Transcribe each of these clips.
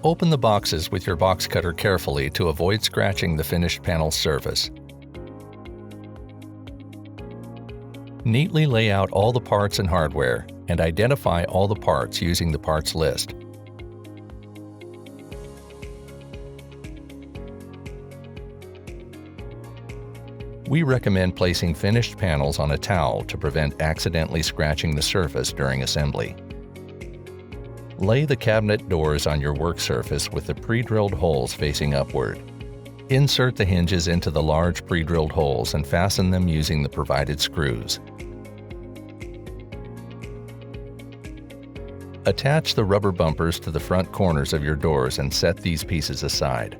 Open the boxes with your box cutter carefully to avoid scratching the finished panel surface. Neatly lay out all the parts and hardware, and identify all the parts using the parts list. We recommend placing finished panels on a towel to prevent accidentally scratching the surface during assembly. Lay the cabinet doors on your work surface with the pre-drilled holes facing upward. Insert the hinges into the large pre-drilled holes and fasten them using the provided screws. Attach the rubber bumpers to the front corners of your doors and set these pieces aside.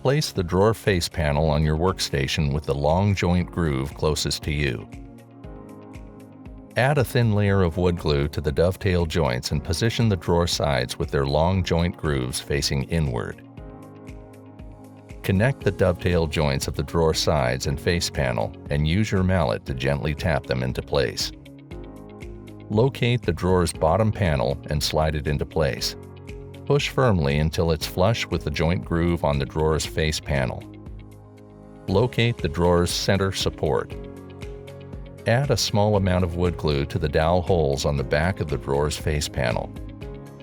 Place the drawer face panel on your workstation with the long joint groove closest to you. Add a thin layer of wood glue to the dovetail joints and position the drawer sides with their long joint grooves facing inward. Connect the dovetail joints of the drawer sides and face panel and use your mallet to gently tap them into place. Locate the drawer's bottom panel and slide it into place. Push firmly until it's flush with the joint groove on the drawer's face panel. Locate the drawer's center support. Add a small amount of wood glue to the dowel holes on the back of the drawer's face panel.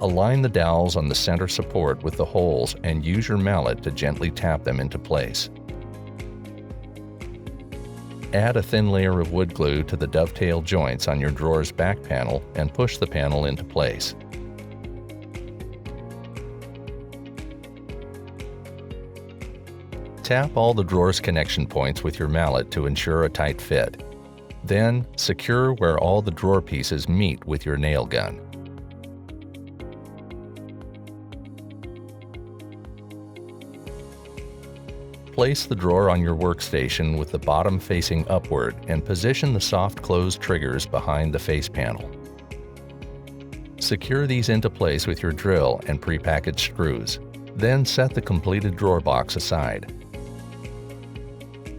Align the dowels on the center support with the holes and use your mallet to gently tap them into place. Add a thin layer of wood glue to the dovetail joints on your drawer's back panel and push the panel into place. Tap all the drawer's connection points with your mallet to ensure a tight fit. Then, secure where all the drawer pieces meet with your nail gun. Place the drawer on your workstation with the bottom facing upward and position the soft close triggers behind the face panel. Secure these into place with your drill and prepackaged screws. Then set the completed drawer box aside.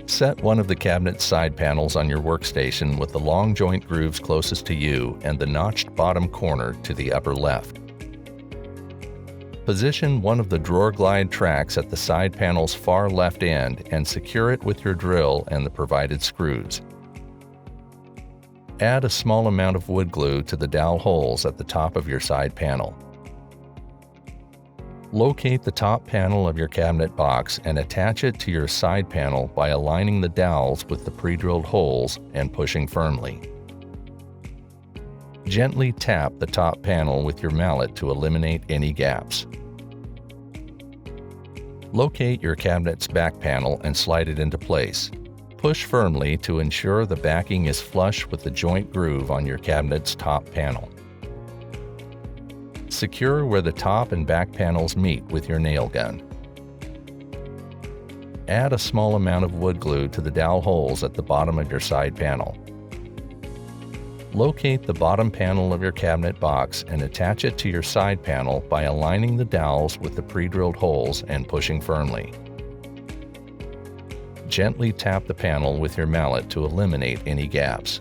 Set one of the cabinet side panels on your workstation with the long joint grooves closest to you and the notched bottom corner to the upper left. Position one of the drawer glide tracks at the side panel's far left end and secure it with your drill and the provided screws. Add a small amount of wood glue to the dowel holes at the top of your side panel. Locate the top panel of your cabinet box and attach it to your side panel by aligning the dowels with the pre-drilled holes and pushing firmly. Gently tap the top panel with your mallet to eliminate any gaps. Locate your cabinet's back panel and slide it into place. Push firmly to ensure the backing is flush with the joint groove on your cabinet's top panel. Secure where the top and back panels meet with your nail gun. Add a small amount of wood glue to the dowel holes at the bottom of your side panel. Locate the bottom panel of your cabinet box and attach it to your side panel by aligning the dowels with the pre-drilled holes and pushing firmly. Gently tap the panel with your mallet to eliminate any gaps.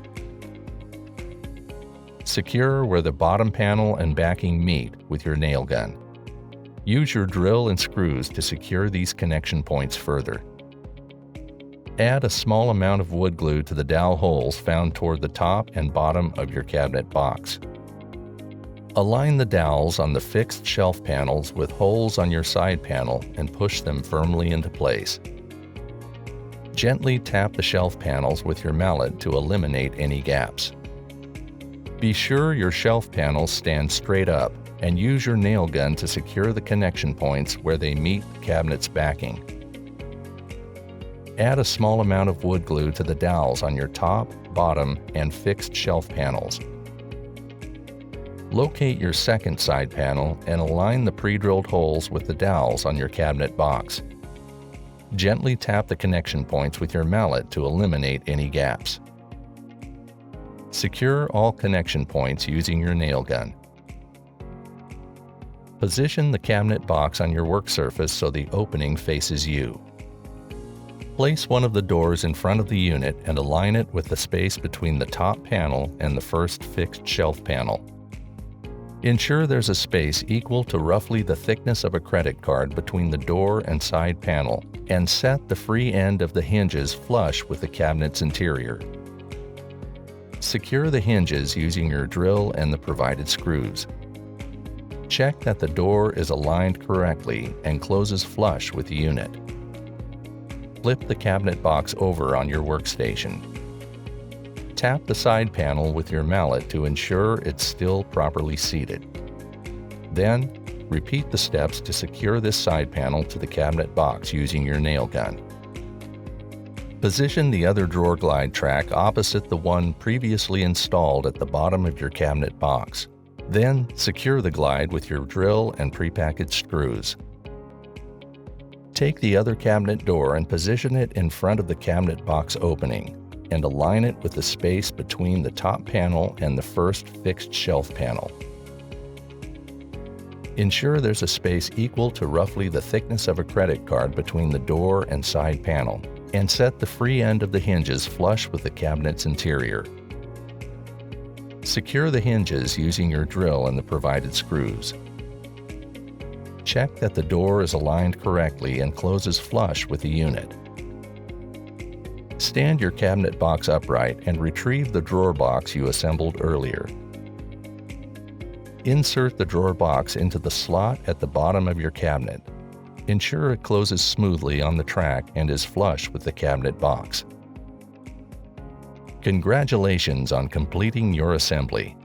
Secure where the bottom panel and backing meet with your nail gun. Use your drill and screws to secure these connection points further. Add a small amount of wood glue to the dowel holes found toward the top and bottom of your cabinet box. Align the dowels on the fixed shelf panels with holes on your side panel and push them firmly into place. Gently tap the shelf panels with your mallet to eliminate any gaps. Be sure your shelf panels stand straight up and use your nail gun to secure the connection points where they meet the cabinet's backing. Add a small amount of wood glue to the dowels on your top, bottom, and fixed shelf panels. Locate your second side panel and align the pre-drilled holes with the dowels on your cabinet box. Gently tap the connection points with your mallet to eliminate any gaps. Secure all connection points using your nail gun. Position the cabinet box on your work surface so the opening faces you. Place one of the doors in front of the unit and align it with the space between the top panel and the first fixed shelf panel. Ensure there's a space equal to roughly the thickness of a credit card between the door and side panel, and set the free end of the hinges flush with the cabinet's interior. Secure the hinges using your drill and the provided screws. Check that the door is aligned correctly and closes flush with the unit. Flip the cabinet box over on your workstation. Tap the side panel with your mallet to ensure it's still properly seated. Then, repeat the steps to secure this side panel to the cabinet box using your nail gun. Position the other drawer glide track opposite the one previously installed at the bottom of your cabinet box. Then, secure the glide with your drill and prepackaged screws. Take the other cabinet door and position it in front of the cabinet box opening, and align it with the space between the top panel and the first fixed shelf panel. Ensure there's a space equal to roughly the thickness of a credit card between the door and side panel, and set the free end of the hinges flush with the cabinet's interior. Secure the hinges using your drill and the provided screws. Check that the door is aligned correctly and closes flush with the unit. Stand your cabinet box upright and retrieve the drawer box you assembled earlier. Insert the drawer box into the slot at the bottom of your cabinet. Ensure it closes smoothly on the track and is flush with the cabinet box. Congratulations on completing your assembly.